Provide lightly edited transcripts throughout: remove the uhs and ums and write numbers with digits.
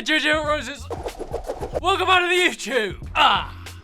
Hey, JJ Roses! Welcome out to the YouTube!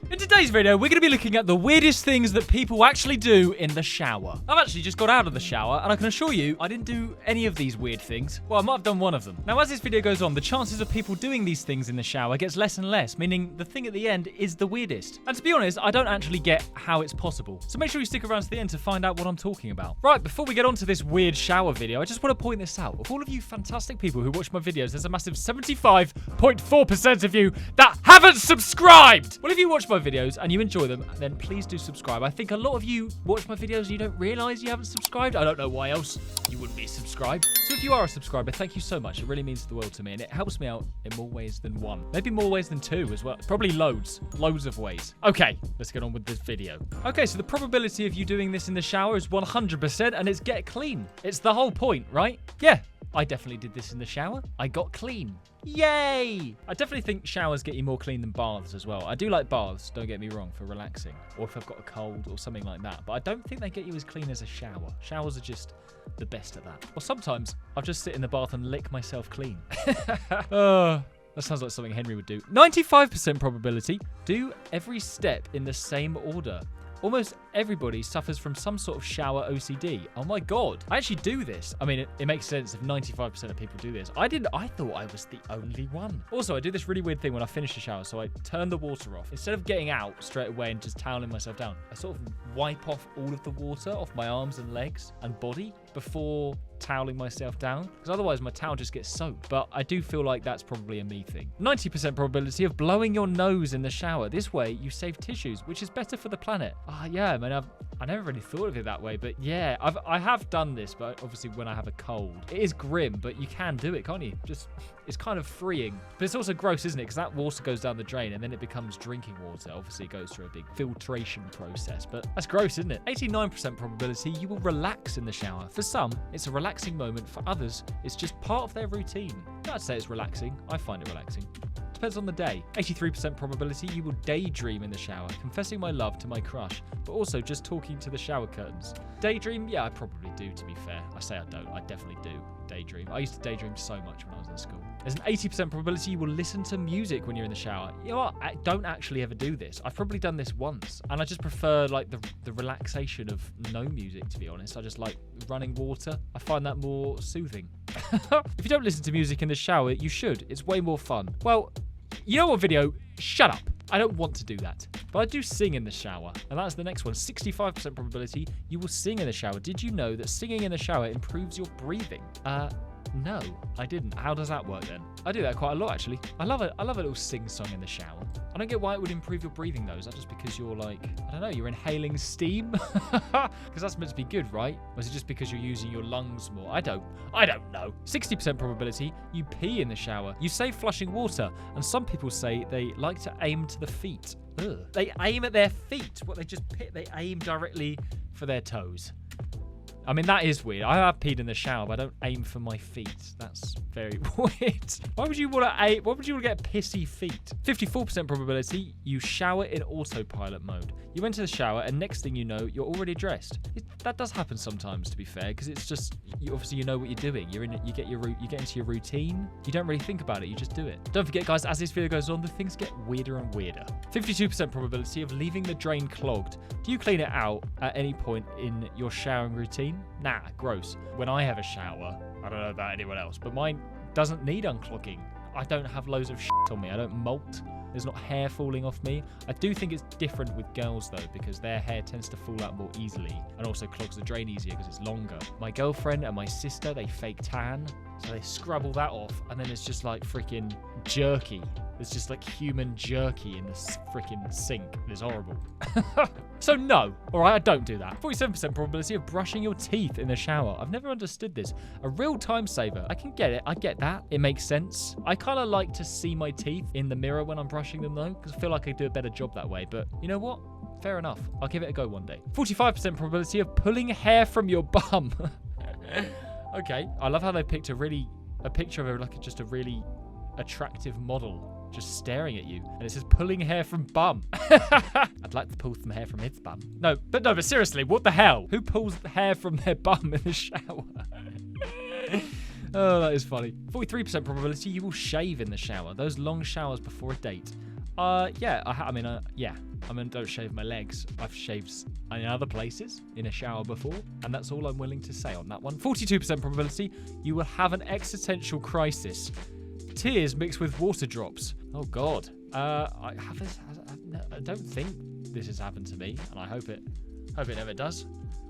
In today's video, we're going to be looking at the weirdest things that people actually do in the shower. I've actually just got out of the shower, and I can assure you, I didn't do any of these weird things. Well, I might have done one of them. Now, as this video goes on, the chances of people doing these things in the shower gets less and less, meaning the thing at the end is the weirdest. And to be honest, I don't actually get how it's possible. So make sure you stick around to the end to find out what I'm talking about. Right, before we get on to this weird shower video, I just want to point this out. Of all of you fantastic people who watch my videos, there's a massive 75.4% of you that haven't subscribed! Well, if you watch my videos and you enjoy them, then please do subscribe. I think a lot of you watch my videos and you don't realize you haven't subscribed. I don't know why else you wouldn't be subscribed. So if you are a subscriber, thank you so much. It really means the world to me, and it helps me out in more ways than one. Maybe more ways than two as well. Probably loads of ways. Okay, let's get on with this video. Okay, so the probability of you doing this in the shower is 100%, and it's get clean. It's the whole point, right? Yeah, I definitely did this in the shower. I got clean. Yay! I definitely think showers get you more clean than baths as well. I do like baths, don't get me wrong, for relaxing, or if I've got a cold or something like that. But I don't think they get you as clean as a shower. Showers are just the best at that. Or sometimes I'll just sit in the bath and lick myself clean. That sounds like something Henry would do. 95% probability. Do every step in the same order. Almost everybody suffers from some sort of shower OCD. Oh my god. I actually do this. I mean, it makes sense if 95% of people do this. I didn't. I thought I was the only one. Also, I do this really weird thing when I finish the shower. So I turn the water off. Instead of getting out straight away and just toweling myself down, I sort of wipe off all of the water off my arms and legs and body before toweling myself down, because otherwise my towel just gets soaked. But I do feel like that's probably a me thing. 90% probability of blowing your nose in the shower. This way you save tissues, which is better for the planet. Yeah, I mean, I never really thought of it that way, but yeah, I have done this, but obviously when I have a cold. It is grim, but you can do it, can't you? Just, it's kind of freeing. But it's also gross, isn't it? Because that water goes down the drain and then it becomes drinking water. Obviously it goes through a big filtration process, but that's gross, isn't it? 89% probability you will relax in the shower. For some, it's a relaxing moment. For others, it's just part of their routine. I'd say it's relaxing. I find it relaxing. Depends on the day. 83% probability you will daydream in the shower, confessing my love to my crush, but also just talking to the shower curtains. Daydream? Yeah, I probably do, to be fair. I say I don't. I definitely do daydream. I used to daydream so much when I was in school. There's an 80% probability you will listen to music when you're in the shower. You know what? I don't actually ever do this. I've probably done this once, and I just prefer like the relaxation of no music, to be honest. I just like running water. I find that more soothing. If you don't listen to music in the shower, you should. It's way more fun. Well, you know what, video? Shut up. I don't want to do that. But I do sing in the shower. And that's the next one. 65% probability you will sing in the shower. Did you know that singing in the shower improves your breathing? No, I didn't. How does that work then? I do that quite a lot, actually. I love a little sing-song in the shower. I don't get why it would improve your breathing, though. Is that just because you're like, I don't know, you're inhaling steam? Because that's meant to be good, right? Or is it just because you're using your lungs more? I don't know. 60% probability you pee in the shower. You say flushing water, and some people say they like to aim to the feet. Ugh. They aim at their feet. What, they aim directly for their toes. I mean, that is weird. I have peed in the shower, but I don't aim for my feet. That's very weird. Why would you want to aim? Why would you want to get pissy feet? 54% probability you shower in autopilot mode. You enter the shower, and next thing you know, you're already dressed. That does happen sometimes, to be fair, because it's just obviously you know what you're doing. You get into your routine. You don't really think about it. You just do it. Don't forget, guys, as this video goes on, the things get weirder and weirder. 52% probability of leaving the drain clogged. Do you clean it out at any point in your showering routine? Nah, gross. When I have a shower, I don't know about anyone else, but mine doesn't need unclogging. I don't have loads of shit on me. I don't molt. There's not hair falling off me. I do think it's different with girls, though, because their hair tends to fall out more easily and also clogs the drain easier because it's longer. My girlfriend and my sister, they fake tan, so they scrub all that off, and then it's just like freaking jerky. There's just like human jerky in this freaking sink. It's horrible. So no, all right, I don't do that. 47% probability of brushing your teeth in the shower. I've never understood this. A real time saver. I can get it. I get that. It makes sense. I kind of like to see my teeth in the mirror when I'm brushing them, though, because I feel like I do a better job that way. But you know what? Fair enough. I'll give it a go one day. 45% probability of pulling hair from your bum. Okay. I love how they picked a picture of like just a really attractive model just staring at you, and it says pulling hair from bum. I'd like to pull some hair from his bum. No, but seriously, what the hell? Who pulls hair from their bum in the shower? Oh, that is funny. 43% probability you will shave in the shower. Those long showers before a date. Yeah, I mean, don't shave my legs. I've shaved in other places in a shower before, and that's all I'm willing to say on that one. 42% probability you will have an existential crisis. Tears mixed with water drops. Oh God. I don't think this has happened to me, and I hope it never does.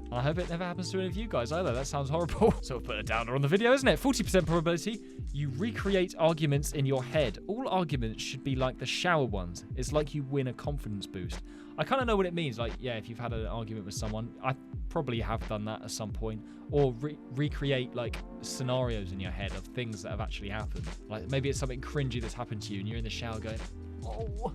And I hope it never happens to any of you guys either. That sounds horrible. Sort of put a downer on the video, isn't it? 40% probability you recreate arguments in your head. All arguments should be like the shower ones. It's like you win a confidence boost. I kind of know what it means. Like, yeah, if you've had an argument with someone, I probably have done that at some point. Or recreate like scenarios in your head of things that have actually happened. Like maybe it's something cringy that's happened to you and you're in the shower going, oh,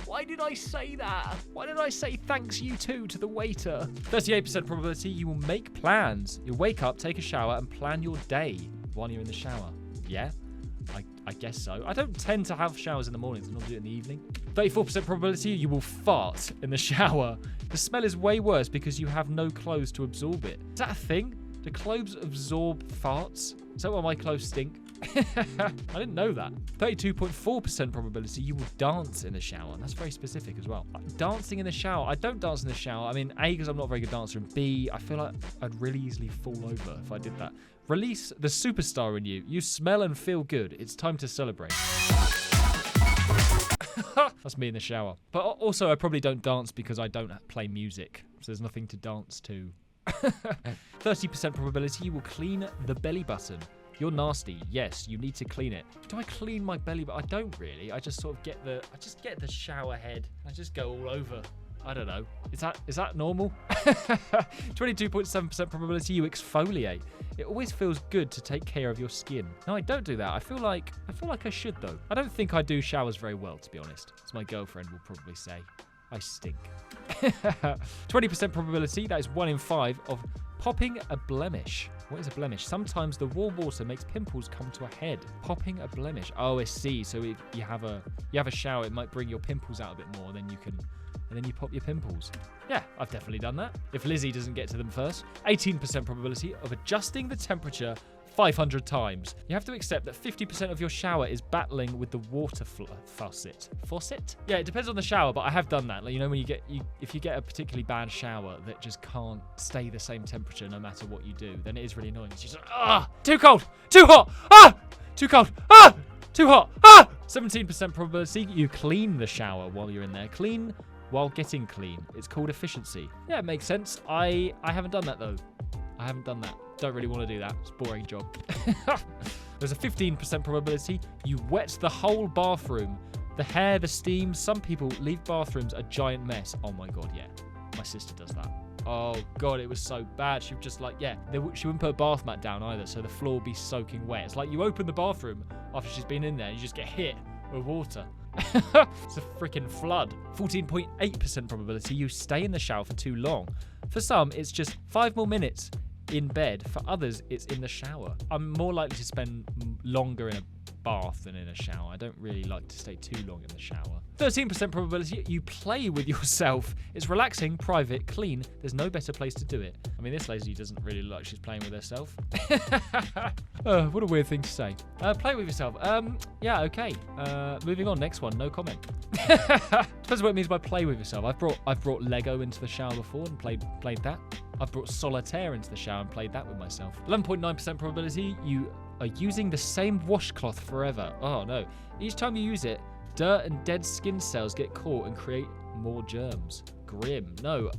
why did I say that? Why did I say thanks you too to the waiter? 38% probability you will make plans. You'll wake up, take a shower, and plan your day while you're in the shower. Yeah, I guess so. I don't tend to have showers in the mornings. I normally do it in the evening. 34% probability you will fart in the shower. The smell is way worse because you have no clothes to absorb it. Is that a thing? Do clothes absorb farts? Is that why my clothes stink? I didn't know that. 32.4% probability you will dance in the shower. That's very specific as well. Dancing in the shower. I don't dance in the shower. I mean, A, because I'm not a very good dancer, and B, I feel like I'd really easily fall over if I did that. Release the superstar in you. You smell and feel good. It's time to celebrate. That's me in the shower. But also, I probably don't dance because I don't play music. So there's nothing to dance to. 30% probability you will clean the belly button. You're nasty. Yes, you need to clean it. Do I clean my belly button? I don't really. I just sort of get the shower head. I just go all over. I don't know. Is that normal? 22.7% probability you exfoliate. It always feels good to take care of your skin. No, I don't do that. I feel like I should though. I don't think I do showers very well, to be honest. As my girlfriend will probably say. I stink. 20% probability, that is 1 in 5, of popping a blemish. What is a blemish? Sometimes the warm water makes pimples come to a head. Popping a blemish. Oh, I see. So if you have a shower, it might bring your pimples out a bit more, then you pop your pimples. Yeah, I've definitely done that. If Lizzie doesn't get to them first. 18% probability of adjusting the temperature 500 times. You have to accept that 50% of your shower is battling with the water faucet. Faucet? Yeah, it depends on the shower, but I have done that. Like, you know, when if you get a particularly bad shower that just can't stay the same temperature no matter what you do, then it is really annoying. It's just like, too cold, too hot, too cold, too hot, 17% probability you clean the shower while you're in there. Clean while getting clean. It's called efficiency. Yeah, it makes sense. I haven't done that though. I haven't done that. Don't really want to do that. It's a boring job. There's a 15% probability you wet the whole bathroom. The hair, the steam. Some people leave bathrooms a giant mess. Oh my God, yeah. My sister does that. Oh God, it was so bad. She would just like, yeah, she wouldn't put a bath mat down either, so the floor would be soaking wet. It's like you open the bathroom after she's been in there and you just get hit with water. It's a freaking flood. 14.8% probability you stay in the shower for too long. For some, it's just 5 more minutes in bed. For others, it's in the shower. I'm more likely to spend longer in a bath than in a shower. I don't really like to stay too long in the shower. 13% probability you play with yourself. It's relaxing, private, clean. There's no better place to do it. I mean, this lady doesn't really look like she's playing with herself. What a weird thing to say. Play with yourself. Yeah, okay. Moving on. Next one. No comment. Depends what it means by play with yourself. I've brought Lego into the shower before and played that. I've brought Solitaire into the shower and played that with myself. 11.9% probability you are using the same washcloth forever. Oh no. Each time you use it, dirt and dead skin cells get caught and create more germs. Grim. No,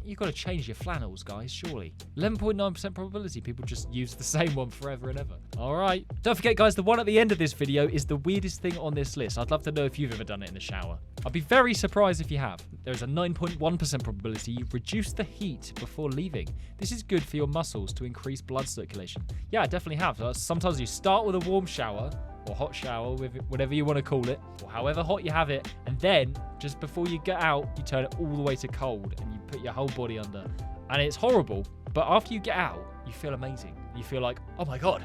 you've got to change your flannels, guys, surely. 11.9% probability people just use the same one forever and ever. All right. Don't forget, guys, the one at the end of this video is the weirdest thing on this list. I'd love to know if you've ever done it in the shower. I'd be very surprised if you have. There's a 9.1% probability you reduce the heat before leaving. This is good for your muscles to increase blood circulation. Yeah, I definitely have. Sometimes you start with a warm shower, or hot shower, with whatever you want to call it, or however hot you have it, and then just before you get out, you turn it all the way to cold and you put your whole body under. And it's horrible, but after you get out, you feel amazing. You feel like, oh my God,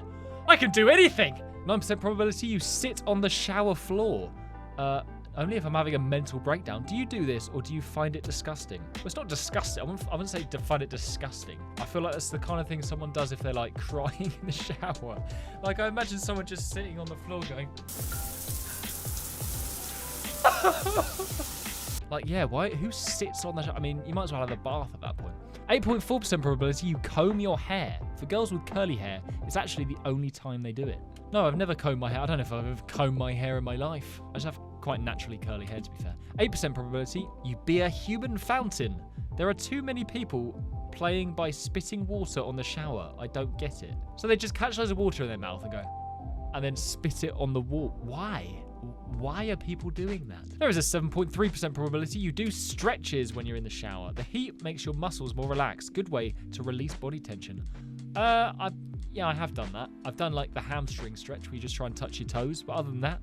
I can do anything. 9% probability you sit on the shower floor. Only if I'm having a mental breakdown. Do you do this or do you find it disgusting? Well, it's not disgusting. I wouldn't say to find it disgusting. I feel like that's the kind of thing someone does if they're like crying in the shower. Like I imagine someone just sitting on the floor going... Like, yeah, why? Who sits on the shower? I mean, you might as well have a bath at that point. 8.4% probability you comb your hair. For girls with curly hair, it's actually the only time they do it. No, I've never combed my hair. I don't know if I've ever combed my hair in my life. I just have quite naturally curly hair, to be fair. 8% probability you be a human fountain. There are too many people playing by spitting water on the shower. I don't get it. So they just catch loads of water in their mouth and go, and then spit it on the wall. Why? Why are people doing that? There is a 7.3% probability you do stretches when you're in the shower. The heat makes your muscles more relaxed. Good way to release body tension. Yeah, I have done that. I've done like the hamstring stretch where you just try and touch your toes, but other than that,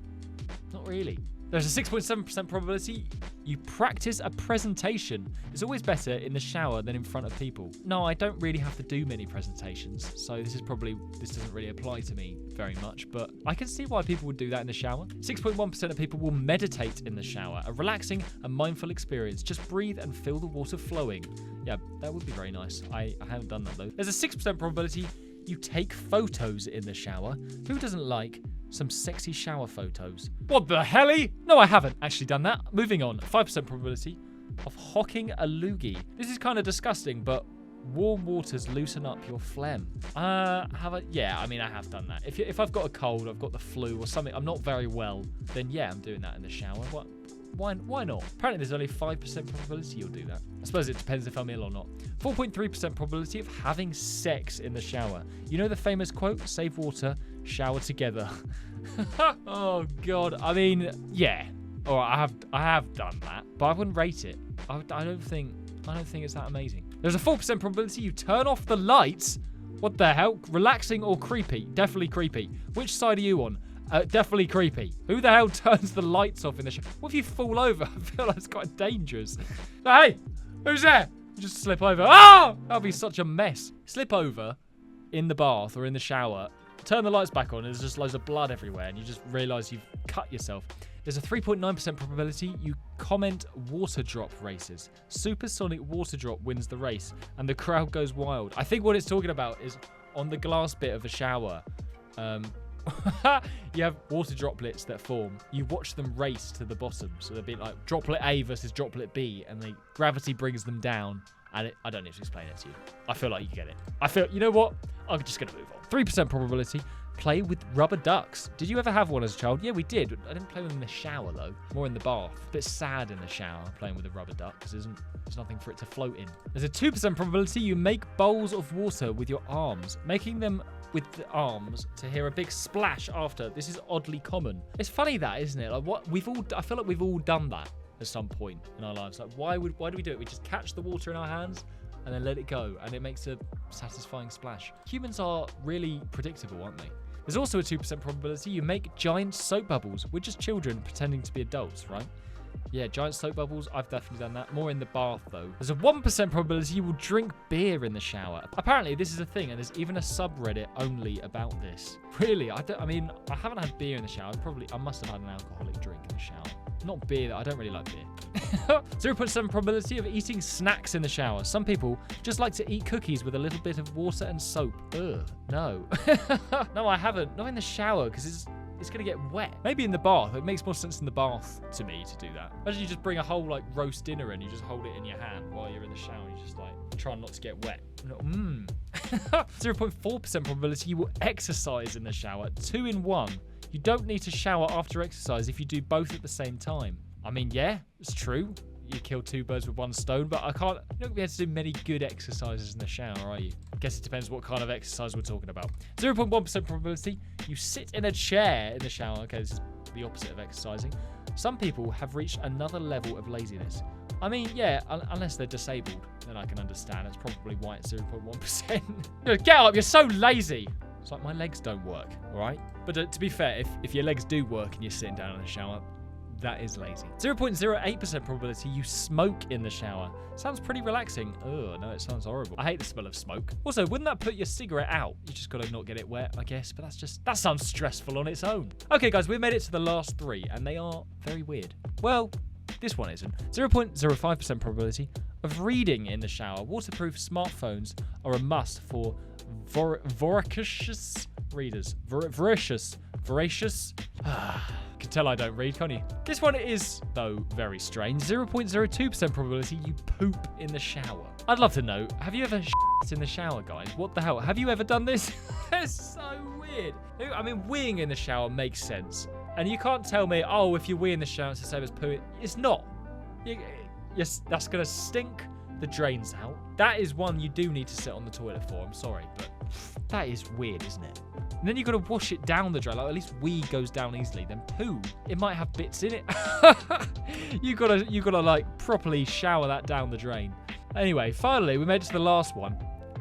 not really. There's a 6.7% probability you practice a presentation. It's always better in the shower than in front of people. No, I don't really have to do many presentations, so this doesn't really apply to me very much, but I can see why people would do that in the shower. 6.1% of people will meditate in the shower, a relaxing and mindful experience. Just breathe and feel the water flowing. Yeah, that would be very nice. I haven't done that though. There's a 6% probability you take photos in the shower. Who doesn't like some sexy shower photos? What the helly? No, I haven't actually done that. Moving on. 5% probability of hocking a loogie. This is kind of disgusting, but warm waters loosen up your phlegm. Yeah, I mean, I have done that. If I've got a cold, I've got the flu or something, I'm not very well, then yeah, I'm doing that in the shower. What? Why not? Apparently there's only 5% probability you'll do that. I suppose it depends if I'm ill or not. 4.3% probability of having sex in the shower. You know the famous quote, save water, shower together. Oh God. I mean, yeah. All right, I have done that, but I wouldn't rate it. I don't think it's that amazing. There's a 4% probability you turn off the lights. What the hell? Relaxing or creepy? Definitely creepy. Which side are you on? Definitely creepy. Who the hell turns the lights off in the shower? What if you fall over? I feel like it's quite dangerous. Hey, who's there? You just slip over. Oh, that'll be such a mess. Slip over in the bath or in the shower. Turn the lights back on and there's just loads of blood everywhere and you just realise you've cut yourself. There's a 3.9% probability you comment water drop races. Supersonic water drop wins the race and the crowd goes wild. I think what it's talking about is on the glass bit of a shower. You have water droplets that form. You watch them race to the bottom. So they'll be like droplet A versus droplet B, and gravity brings them down. And I don't need to explain it to you. I feel like you get it. You know what? I'm just going to move on. 3% probability, play with rubber ducks. Did you ever have one as a child? Yeah, we did. I didn't play with them in the shower, though. More in the bath. A bit sad in the shower playing with a rubber duck because there's nothing for it to float in. There's a 2% probability you make bowls of water with your arms, making them with the arms to hear a big splash after. This is oddly common. It's funny that, isn't it? Like I feel like we've all done that at some point in our lives. Like why do we do it? We just catch the water in our hands and then let it go, and it makes a satisfying splash. Humans are really predictable, aren't they? There's also a 2% probability you make giant soap bubbles. We're just children pretending to be adults, right? Yeah, giant soap bubbles. I've definitely done that. More in the bath, though. There's a 1% probability you will drink beer in the shower. Apparently, this is a thing, and there's even a subreddit only about this. Really? I mean, I haven't had beer in the shower. I must have had an alcoholic drink in the shower. Not beer. I don't really like beer. 0.7 probability of eating snacks in the shower. Some people just like to eat cookies with a little bit of water and soap. Ugh, no. No, I haven't. Not in the shower, because it's going to get wet. Maybe in the bath. It makes more sense in the bath to me to do that. Imagine you just bring a whole like roast dinner and you just hold it in your hand while you're in the shower. You just like try not to get wet. 0.4% probability you will exercise in the shower. 2 in 1. You don't need to shower after exercise if you do both at the same time. I mean, yeah, it's true. You kill 2 birds with 1 stone, but you're not going to be able to do many good exercises in the shower, are you? I guess it depends what kind of exercise we're talking about. 0.1% probability, you sit in a chair in the shower. Okay, this is the opposite of exercising. Some people have reached another level of laziness. I mean, yeah, unless they're disabled, then I can understand. That's probably why it's 0.1%. Get up, you're so lazy. It's like my legs don't work, all right? But to be fair, if your legs do work and you're sitting down in the shower, That is lazy. 0.08% probability you smoke in the shower. Sounds pretty relaxing. Oh, no, it sounds horrible. I hate the smell of smoke. Also, wouldn't that put your cigarette out? You just gotta not get it wet, I guess. But that sounds stressful on its own. Okay, guys, we've made it to the last 3, and they are very weird. Well, this one isn't. 0.05% probability of reading in the shower. Waterproof smartphones are a must for voracious readers. Voracious. You can tell I don't read, can't you? This one is, though, very strange. 0.02% probability you poop in the shower. I'd love to know, have you ever shit in the shower, guys? What the hell? Have you ever done this? That's so weird. I mean, weeing in the shower makes sense. And you can't tell me, oh, if you wee in the shower, it's the same as pooing. It's not. Yes, that's going to stink the drains out. That is one you do need to sit on the toilet for. I'm sorry, but that is weird, isn't it? And then you got to wash it down the drain. Like, at least wee goes down easily. Then poo, it might have bits in it. you gotta like properly shower that down the drain. Anyway, finally, we made it to the last one.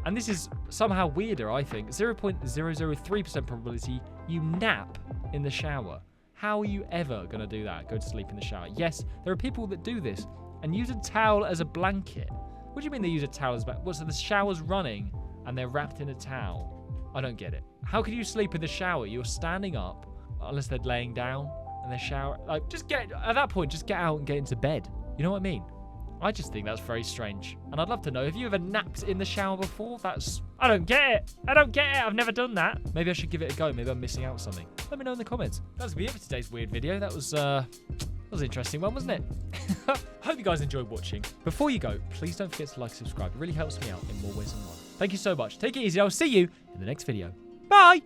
And this is somehow weirder, I think. 0.003% probability you nap in the shower. How are you ever going to do that? Go to sleep in the shower? Yes, there are people that do this and use a towel as a blanket. What do you mean they use a towel as a blanket? What, so the shower's running and they're wrapped in a towel? I don't get it. How can you sleep in the shower? You're standing up, unless they're laying down and they shower. Like, at that point, just get out and get into bed. You know what I mean? I just think that's very strange. And I'd love to know, have you ever napped in the shower before? I don't get it. I don't get it. I've never done that. Maybe I should give it a go. Maybe I'm missing out something. Let me know in the comments. That's gonna be it for today's weird video. That was an interesting one, wasn't it? Hope you guys enjoyed watching. Before you go, please don't forget to like and subscribe. It really helps me out in more ways than one. Thank you so much. Take it easy. I'll see you in the next video. Bye.